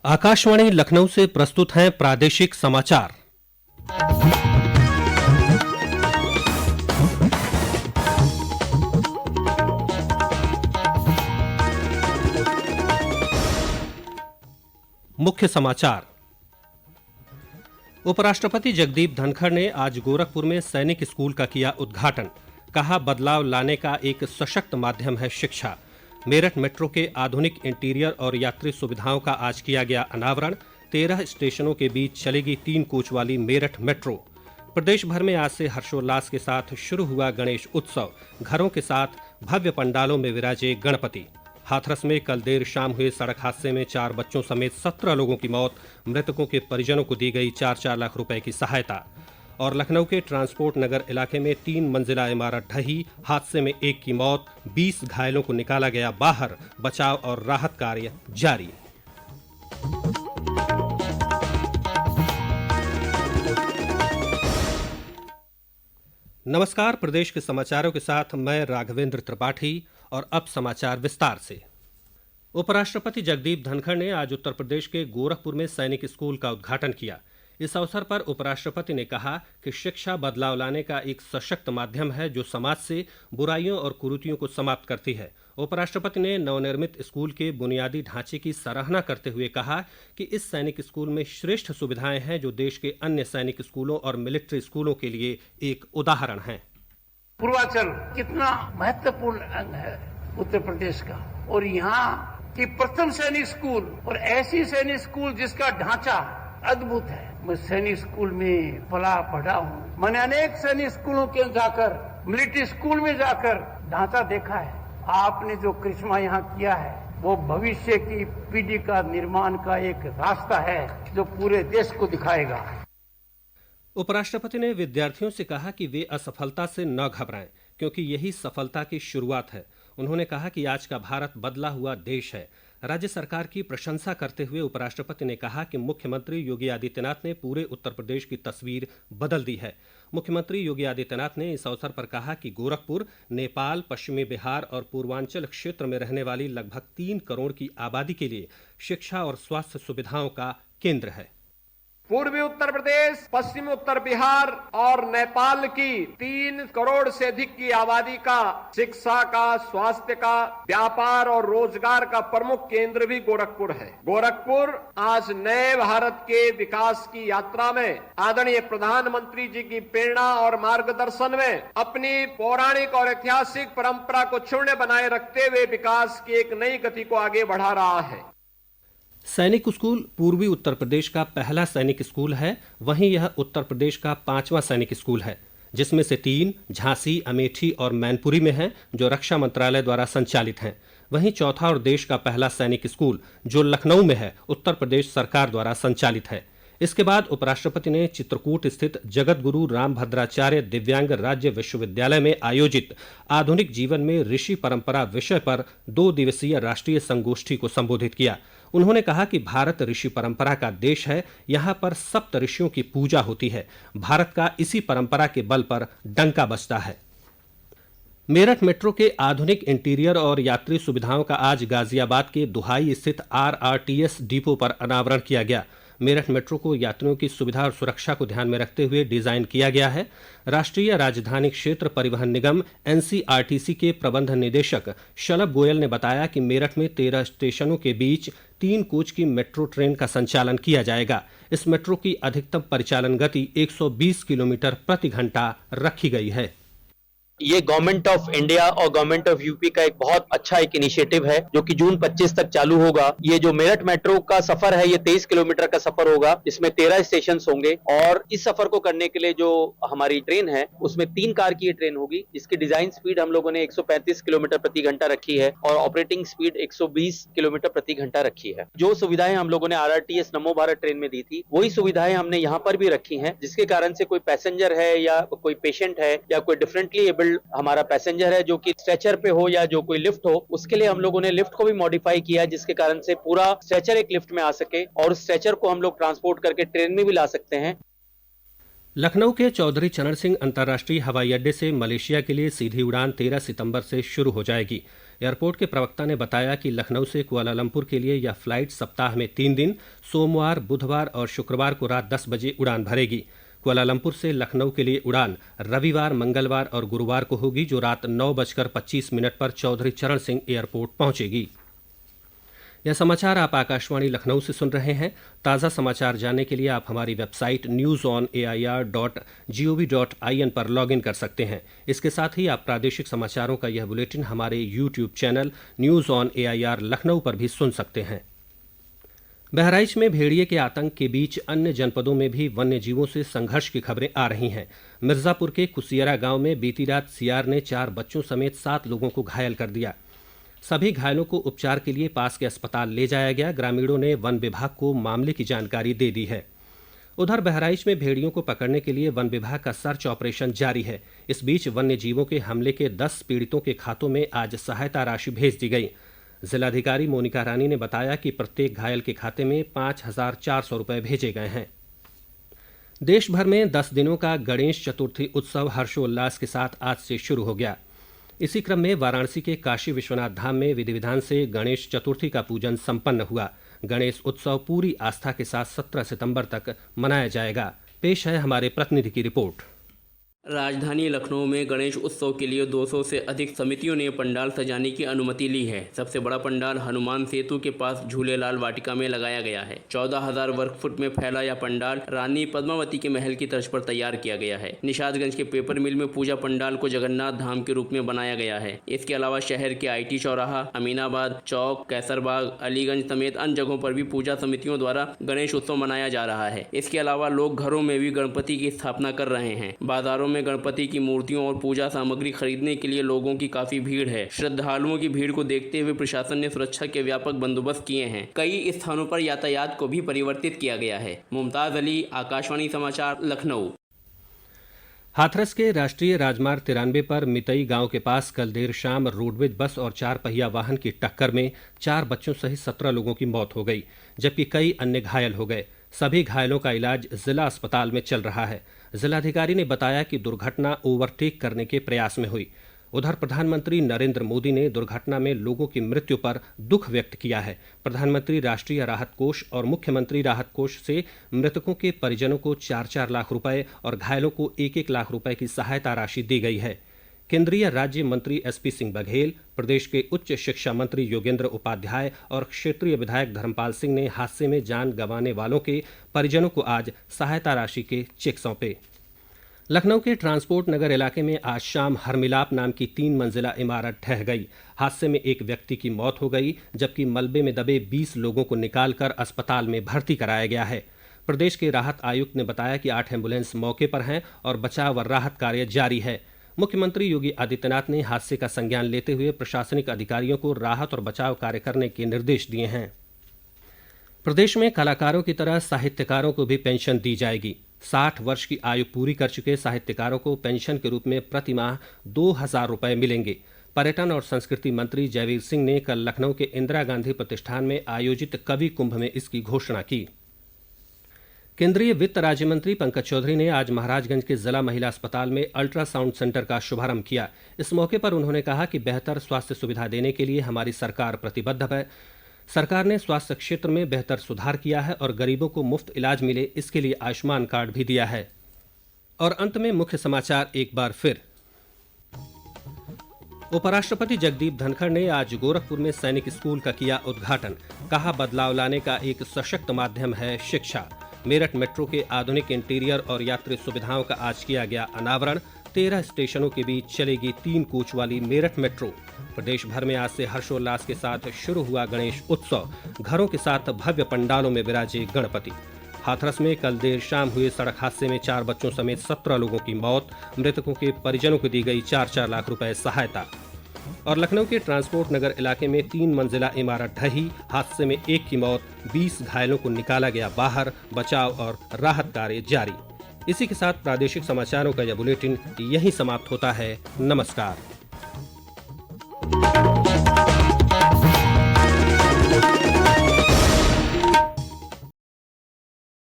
आकाशवाणी लखनऊ से प्रस्तुत हैं प्रादेशिक समाचार। मुख्य समाचार। उपराष्ट्रपति जगदीप धनखड़ ने आज गोरखपुर में सैनिक स्कूल का किया उद्घाटन। कहा, बदलाव लाने का एक सशक्त माध्यम है शिक्षा। मेरठ मेट्रो के आधुनिक इंटीरियर और यात्री सुविधाओं का आज किया गया अनावरण। 13 स्टेशनों के बीच चलेगी 3 कोच वाली मेरठ मेट्रो। प्रदेश भर में आज से हर्षोल्लास के साथ शुरू हुआ गणेश उत्सव। घरों के साथ भव्य पंडालों में विराजे गणपति। हाथरस में कल देर शाम हुए सड़क हादसे में 4 बच्चों समेत 17 लोगों की मौत। मृतकों के परिजनों को दी गई 4-4 लाख रुपए की सहायता। और लखनऊ के ट्रांसपोर्ट नगर इलाके में 3 मंजिला इमारत ढही। हादसे में 1 की मौत, 20 घायलों को निकाला गया बाहर। बचाव और राहत कार्य जारी। नमस्कार, प्रदेश के समाचारों के साथ मैं राघवेंद्र त्रिपाठी। और अब समाचार विस्तार से। उपराष्ट्रपति जगदीप धनखड़ ने आज उत्तर प्रदेश के गोरखपुर में सैनिक स्कूल का उद्घाटन किया। इस अवसर पर उपराष्ट्रपति ने कहा कि शिक्षा बदलाव लाने का एक सशक्त माध्यम है जो समाज से बुराइयों और कुरीतियों को समाप्त करती है। उपराष्ट्रपति ने नवनिर्मित स्कूल के बुनियादी ढांचे की सराहना करते हुए कहा कि इस सैनिक स्कूल में श्रेष्ठ सुविधाएं हैं जो देश के अन्य सैनिक स्कूलों और मिलिट्री स्कूलों के लिए एक उदाहरण हैं। पूर्वांचल कितना महत्वपूर्ण अंग है उत्तर प्रदेश का, और यहाँ की प्रथम सैनिक स्कूल और ऐसी सैनिक स्कूल जिसका ढांचा अद्भुत है। मैं सैनिक स्कूल में पला पढ़ा हूँ। मैंने अनेक सैनिक स्कूलों के जाकर, मिलिट्री स्कूल में जाकर ढांचा देखा है। आपने जो करिश्मा यहाँ किया है वो भविष्य की पीढ़ी का निर्माण का एक रास्ता है जो पूरे देश को दिखाएगा। उपराष्ट्रपति ने विद्यार्थियों से कहा कि वे असफलता से न घबराएं, क्योंकि यही सफलता की शुरुआत है। उन्होंने कहा कि आज का भारत बदला हुआ देश है। राज्य सरकार की प्रशंसा करते हुए उपराष्ट्रपति ने कहा कि मुख्यमंत्री योगी आदित्यनाथ ने पूरे उत्तर प्रदेश की तस्वीर बदल दी है। मुख्यमंत्री योगी आदित्यनाथ ने इस अवसर पर कहा कि गोरखपुर नेपाल, पश्चिमी बिहार और पूर्वांचल क्षेत्र में रहने वाली लगभग 3 करोड़ की आबादी के लिए शिक्षा और स्वास्थ्य सुविधाओं का केंद्र है। पूर्वी उत्तर प्रदेश, पश्चिमी उत्तर बिहार और नेपाल की 3 करोड़ से अधिक की आबादी का शिक्षा का, स्वास्थ्य का, व्यापार और रोजगार का प्रमुख केंद्र भी गोरखपुर है। गोरखपुर आज नए भारत के विकास की यात्रा में आदरणीय प्रधानमंत्री जी की प्रेरणा और मार्गदर्शन में अपनी पौराणिक और ऐतिहासिक परंपरा को क्षुण्ण बनाए रखते हुए विकास की एक नई गति को आगे बढ़ा रहा है। सैनिक स्कूल पूर्वी उत्तर प्रदेश का पहला सैनिक स्कूल है। वहीं यह उत्तर प्रदेश का 5वां सैनिक स्कूल है, जिसमें से 3 झांसी, अमेठी और मैनपुरी में हैं, जो रक्षा मंत्रालय द्वारा संचालित हैं। वहीं चौथा और देश का पहला सैनिक स्कूल जो लखनऊ में है, उत्तर प्रदेश सरकार द्वारा संचालित है। इसके बाद उपराष्ट्रपति ने चित्रकूट स्थित जगत गुरु रामभद्राचार्य दिव्यांग राज्य विश्वविद्यालय में आयोजित आधुनिक जीवन में ऋषि परंपरा विषय पर 2 दिवसीय राष्ट्रीय संगोष्ठी को संबोधित किया। उन्होंने कहा कि भारत ऋषि परंपरा का देश है। यहाँ पर सप्त ऋषियों की पूजा होती है। भारत का इसी परंपरा के बल पर डंका बजता है। मेरठ मेट्रो के आधुनिक इंटीरियर और यात्री सुविधाओं का आज गाजियाबाद के दुहाई स्थित RRTS डिपो पर अनावरण किया गया। मेरठ मेट्रो को यात्रियों की सुविधा और सुरक्षा को ध्यान में रखते हुए डिजाइन किया गया है। राष्ट्रीय राजधानी क्षेत्र परिवहन निगम NCRTC के प्रबंध निदेशक शलभ गोयल ने बताया कि मेरठ में 13 स्टेशनों के बीच 3 कोच की मेट्रो ट्रेन का संचालन किया जाएगा। इस मेट्रो की अधिकतम परिचालन गति 120 किलोमीटर प्रति घंटा रखी गई है। ये गवर्नमेंट ऑफ इंडिया और गवर्नमेंट ऑफ यूपी का एक बहुत अच्छा एक इनिशिएटिव है जो कि जून 25 तक चालू होगा। ये जो मेरठ मेट्रो का सफर है ये 23 किलोमीटर का सफर होगा। इसमें 13 स्टेशन होंगे और इस सफर को करने के लिए जो हमारी ट्रेन है उसमें 3 कार की ये ट्रेन होगी। इसकी डिजाइन स्पीड हम लोगों ने 135 किलोमीटर प्रति घंटा रखी है और ऑपरेटिंग स्पीड 120 किलोमीटर प्रति घंटा रखी है। जो सुविधाएं हम लोगों ने RRTS नमो भारत ट्रेन में दी थी वही सुविधाएं हमने यहाँ पर भी रखी है, जिसके कारण से कोई पैसेंजर है या कोई पेशेंट है या कोई डिफरेंटली एबल्ड हमारा पैसेंजर है जो कि स्ट्रेचर पे हो या जो कोई लिफ्ट हो, उसके लिए हम लोगों ने लिफ्ट को भी मॉडिफाई किया, जिसके कारण से पूरा स्ट्रेचर एक लिफ्ट में आ सके और स्ट्रेचर को हम लोग ट्रांसपोर्ट करके ट्रेन में भी ला सकते हैं। लखनऊ के चौधरी चरण सिंह अंतर्राष्ट्रीय हवाई अड्डे से मलेशिया के लिए सीधी उड़ान 13 सितंबर से शुरू हो जाएगी। एयरपोर्ट के प्रवक्ता ने बताया कि लखनऊ से कुआलालंपुर के लिए यह फ्लाइट सप्ताह में 3 दिन सोमवार, बुधवार और शुक्रवार को रात 10 बजे उड़ान भरेगी। कुआलालंपुर से लखनऊ के लिए उड़ान रविवार, मंगलवार और गुरुवार को होगी, जो रात 9:25 पर चौधरी चरण सिंह एयरपोर्ट पहुंचेगी। यह समाचार आप आकाशवाणी लखनऊ से सुन रहे हैं। ताज़ा समाचार जानने के लिए आप हमारी वेबसाइट newsonair.gov.in पर लॉगिन कर सकते हैं। इसके साथ ही आप प्रादेशिक समाचारों का यह बुलेटिन हमारे YouTube channel news on AIR Lucknow पर भी सुन सकते हैं। बहराइच में भेड़िए के आतंक के बीच अन्य जनपदों में भी वन्य जीवों से संघर्ष की खबरें आ रही हैं। मिर्जापुर के कुसियरा गांव में बीती रात सियार ने 4 बच्चों समेत 7 लोगों को घायल कर दिया। सभी घायलों को उपचार के लिए पास के अस्पताल ले जाया गया। ग्रामीणों ने वन विभाग को मामले की जानकारी दे दी है। उधर बहराइच में भेड़ियों को पकड़ने के लिए वन विभाग का सर्च ऑपरेशन जारी है। इस बीच वन्य जीवों के हमले के 10 पीड़ितों के खातों में आज सहायता राशि भेज दी गई। जिलाधिकारी मोनिका रानी ने बताया कि प्रत्येक घायल के खाते में 5,400 रुपये भेजे गए हैं। देश भर में 10 दिनों का गणेश चतुर्थी उत्सव हर्षोल्लास के साथ आज से शुरू हो गया। इसी क्रम में वाराणसी के काशी विश्वनाथ धाम में विधि विधान से गणेश चतुर्थी का पूजन संपन्न हुआ। गणेश उत्सव पूरी आस्था के साथ 17 सितंबर तक मनाया जाएगा। पेश है हमारे प्रतिनिधि की रिपोर्ट। राजधानी लखनऊ में गणेश उत्सव के लिए 200 से अधिक समितियों ने पंडाल सजाने की अनुमति ली है। सबसे बड़ा पंडाल हनुमान सेतु के पास झूलेलाल वाटिका में लगाया गया है। 14,000 वर्ग फुट में फैला यह पंडाल रानी पद्मावती के महल की तर्ज पर तैयार किया गया है। निशादगंज के पेपर मिल में पूजा पंडाल को जगन्नाथ धाम के रूप में बनाया गया है। इसके अलावा शहर के IT चौराहा, अमीनाबाद चौक, कैसरबाग, अलीगंज समेत अन्य जगहों पर भी पूजा समितियों द्वारा गणेश उत्सव मनाया जा रहा है। इसके अलावा लोग घरों में भी गणपति की स्थापना कर रहे हैं। बाजारों में गणपति की मूर्तियों और पूजा सामग्री खरीदने के लिए लोगों की काफी भीड़ है। श्रद्धालुओं की भीड़ को देखते हुए प्रशासन ने सुरक्षा के व्यापक बंदोबस्त किए हैं। कई स्थानों पर यातायात को भी परिवर्तित किया गया है। मुमताज अली, आकाशवाणी समाचार, लखनऊ। हाथरस के राष्ट्रीय राजमार्ग 93 पर मितई गांव के पास कल देर शाम रोडवेज बस और 4 पहिया वाहन की टक्कर में 4 बच्चों सहित 17 लोगों की मौत हो गई, जबकि कई अन्य घायल हो गए। सभी घायलों का इलाज जिला अस्पताल में चल रहा है। जिलाधिकारी ने बताया कि दुर्घटना ओवरटेक करने के प्रयास में हुई। उधर प्रधानमंत्री नरेंद्र मोदी ने दुर्घटना में लोगों की मृत्यु पर दुख व्यक्त किया है। प्रधानमंत्री राष्ट्रीय राहत कोष और मुख्यमंत्री राहत कोष से मृतकों के परिजनों को 4-4 लाख रुपए और घायलों को 1-1 लाख रुपए की सहायता राशि दी गई है। केंद्रीय राज्य मंत्री SP सिंह बघेल, प्रदेश के उच्च शिक्षा मंत्री योगेंद्र उपाध्याय और क्षेत्रीय विधायक धर्मपाल सिंह ने हादसे में जान गंवाने वालों के परिजनों को आज सहायता राशि के चेक सौंपे। लखनऊ के ट्रांसपोर्ट नगर इलाके में आज शाम हरमिलाप नाम की 3 मंजिला इमारत ढह गई। हादसे में एक व्यक्ति की मौत हो गई, जबकि मलबे में दबे 20 लोगों को निकालकर अस्पताल में भर्ती कराया गया है। प्रदेश के राहत आयुक्त ने बताया कि 8 एम्बुलेंस मौके पर हैं और बचाव व राहत कार्य जारी है। मुख्यमंत्री योगी आदित्यनाथ ने हादसे का संज्ञान लेते हुए प्रशासनिक अधिकारियों को राहत और बचाव कार्य करने के निर्देश दिए हैं। प्रदेश में कलाकारों की तरह साहित्यकारों को भी पेंशन दी जाएगी। 60 वर्ष की आयु पूरी कर चुके साहित्यकारों को पेंशन के रूप में प्रति माह 2,000 रुपये मिलेंगे। पर्यटन और संस्कृति मंत्री जयवीर सिंह ने कल लखनऊ के इंदिरा गांधी प्रतिष्ठान में आयोजित कवि कुंभ में इसकी घोषणा की। केंद्रीय वित्त राज्य मंत्री पंकज चौधरी ने आज महाराजगंज के जिला महिला अस्पताल में अल्ट्रासाउंड सेंटर का शुभारंभ किया। इस मौके पर उन्होंने कहा कि बेहतर स्वास्थ्य सुविधा देने के लिए हमारी सरकार प्रतिबद्ध है। सरकार ने स्वास्थ्य क्षेत्र में बेहतर सुधार किया है और गरीबों को मुफ्त इलाज मिले, इसके लिए आयुष्मान कार्ड भी दिया है। और अंत में मुख्य समाचार एक बार फिर। उपराष्ट्रपति जगदीप धनखड़ ने आज गोरखपुर में सैनिक स्कूल का किया उद्घाटन। कहा, बदलाव लाने का एक सशक्त माध्यम है शिक्षा। मेरठ मेट्रो के आधुनिक इंटीरियर और यात्री सुविधाओं का आज किया गया अनावरण। 13 स्टेशनों के बीच चलेगी 3 कोच वाली मेरठ मेट्रो। प्रदेश भर में आज से हर्षोल्लास के साथ शुरू हुआ गणेश उत्सव। घरों के साथ भव्य पंडालों में विराजे गणपति। हाथरस में कल देर शाम हुए सड़क हादसे में 4 बच्चों समेत 17 लोगों की मौत। मृतकों के परिजनों को दी गई 4-4 लाख रुपए सहायता। और लखनऊ के ट्रांसपोर्ट नगर इलाके में 3 मंजिला इमारत ढही। हादसे में 1 की मौत, 20 घायलों को निकाला गया बाहर। बचाव और राहत कार्य जारी। इसी के साथ प्रादेशिक समाचारों का यह बुलेटिन यहीं समाप्त होता है। नमस्कार।